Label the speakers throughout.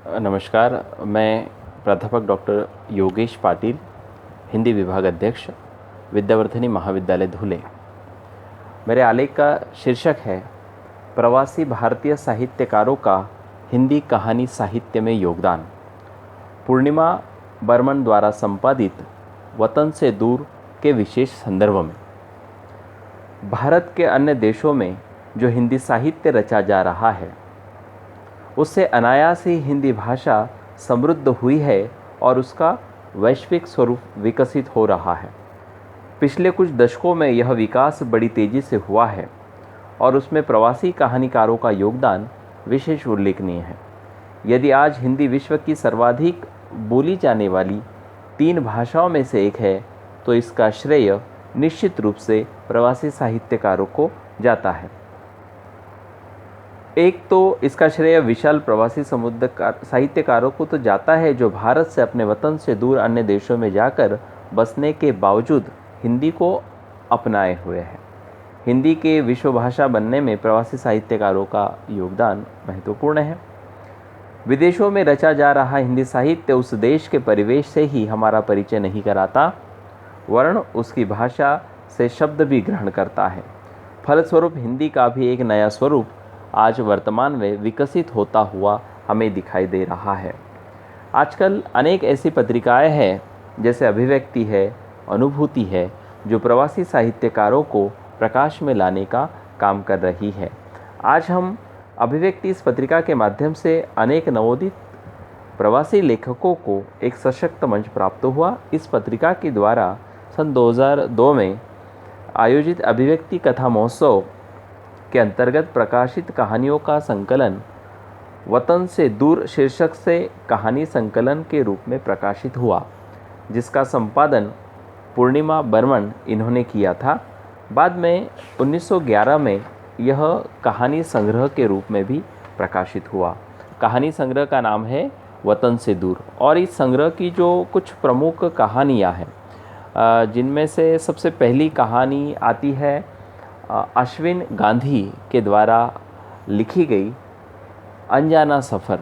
Speaker 1: नमस्कार। मैं प्राध्यापक डॉक्टर योगेश पाटिल, हिंदी विभाग अध्यक्ष, विद्यावर्धिनी महाविद्यालय धुले। मेरे आलेख का शीर्षक है प्रवासी भारतीय साहित्यकारों का हिंदी कहानी साहित्य में योगदान। पूर्णिमा बर्मन द्वारा संपादित वतन से दूर के विशेष संदर्भ में। भारत के अन्य देशों में जो हिंदी साहित्य रचा जा रहा है, उससे अनायास ही हिंदी भाषा समृद्ध हुई है और उसका वैश्विक स्वरूप विकसित हो रहा है। पिछले कुछ दशकों में यह विकास बड़ी तेज़ी से हुआ है और उसमें प्रवासी कहानीकारों का योगदान विशेष उल्लेखनीय है। यदि आज हिंदी विश्व की सर्वाधिक बोली जाने वाली 3 भाषाओं में से एक है, तो इसका श्रेय निश्चित रूप से प्रवासी साहित्यकारों को जाता है। एक तो इसका श्रेय विशाल प्रवासी साहित्यकारों को तो जाता है, जो भारत से अपने वतन से दूर अन्य देशों में जाकर बसने के बावजूद हिंदी को अपनाए हुए हैं। हिंदी के विश्व भाषा बनने में प्रवासी साहित्यकारों का योगदान महत्वपूर्ण है। विदेशों में रचा जा रहा हिंदी साहित्य उस देश के परिवेश से ही हमारा परिचय नहीं कराता, वरन उसकी भाषा से शब्द भी ग्रहण करता है। फलस्वरूप हिंदी का भी एक नया स्वरूप आज वर्तमान में विकसित होता हुआ हमें दिखाई दे रहा है। आजकल अनेक ऐसी पत्रिकाएं हैं, जैसे अभिव्यक्ति है, अनुभूति है, जो प्रवासी साहित्यकारों को प्रकाश में लाने का काम कर रही है। आज हम अभिव्यक्ति इस पत्रिका के माध्यम से अनेक नवोदित प्रवासी लेखकों को एक सशक्त मंच प्राप्त हुआ। इस पत्रिका के द्वारा सन 2002 में आयोजित अभिव्यक्ति कथा महोत्सव के अंतर्गत प्रकाशित कहानियों का संकलन वतन से दूर शीर्षक से कहानी संकलन के रूप में प्रकाशित हुआ, जिसका संपादन पूर्णिमा बर्मन इन्होंने किया था। बाद में 1911 में यह कहानी संग्रह के रूप में भी प्रकाशित हुआ। कहानी संग्रह का नाम है वतन से दूर, और इस संग्रह की जो कुछ प्रमुख कहानियाँ हैं, जिनमें से सबसे पहली कहानी आती है अश्विन गांधी के द्वारा लिखी गई अनजाना सफ़र,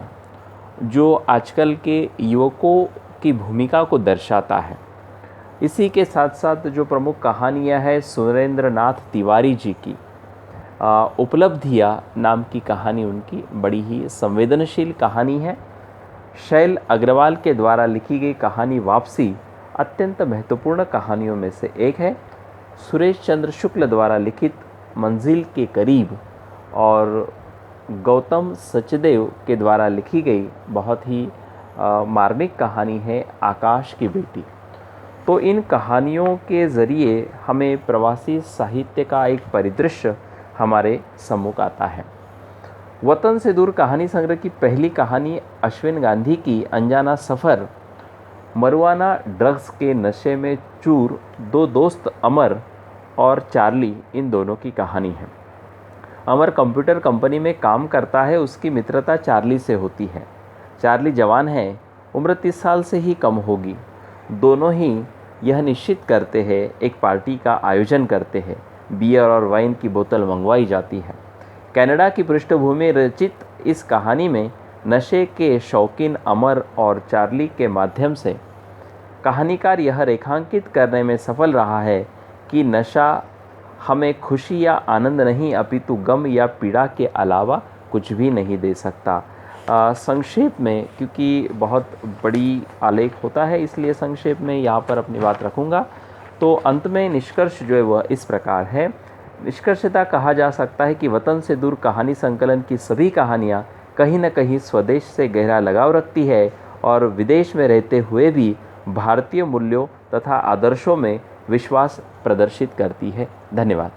Speaker 1: जो आजकल के युवकों की भूमिका को दर्शाता है। इसी के साथ साथ जो प्रमुख कहानियाँ हैं सुरेंद्र नाथ तिवारी जी की उपलब्धियाँ नाम की कहानी, उनकी बड़ी ही संवेदनशील कहानी है। शैल अग्रवाल के द्वारा लिखी गई कहानी वापसी अत्यंत महत्वपूर्ण कहानियों में से एक है। सुरेश चंद्र शुक्ल द्वारा लिखित मंजिल के करीब और गौतम सचदेव के द्वारा लिखी गई बहुत ही मार्मिक कहानी है आकाश की बेटी। तो इन कहानियों के ज़रिए हमें प्रवासी साहित्य का एक परिदृश्य हमारे सम्मुख आता है। वतन से दूर कहानी संग्रह की पहली कहानी अश्विन गांधी की अनजाना सफ़र मरुआना ड्रग्स के नशे में चूर 2 दोस्त अमर और चार्ली, इन दोनों की कहानी है। अमर कंप्यूटर कंपनी में काम करता है, उसकी मित्रता चार्ली से होती है। चार्ली जवान है, उम्र 30 साल से ही कम होगी। दोनों ही यह निश्चित करते हैं, एक पार्टी का आयोजन करते हैं। बियर और वाइन की बोतल मंगवाई जाती है। कनाडा की पृष्ठभूमि रचित इस कहानी में नशे के शौकीन अमर और चार्ली के माध्यम से कहानीकार यह रेखांकित करने में सफल रहा है कि नशा हमें खुशी या आनंद नहीं, अपितु गम या पीड़ा के अलावा कुछ भी नहीं दे सकता। संक्षेप में, क्योंकि बहुत बड़ी आलेख होता है, इसलिए संक्षेप में यहाँ पर अपनी बात रखूँगा। तो अंत में निष्कर्ष जो है वह इस प्रकार है। निष्कर्षता कहा जा सकता है कि वतन से दूर कहानी संकलन की सभी कहानियाँ कहीं न कहीं स्वदेश से गहरा लगाव रखती है और विदेश में रहते हुए भी भारतीय मूल्यों तथा आदर्शों में विश्वास प्रदर्शित करती है। धन्यवाद।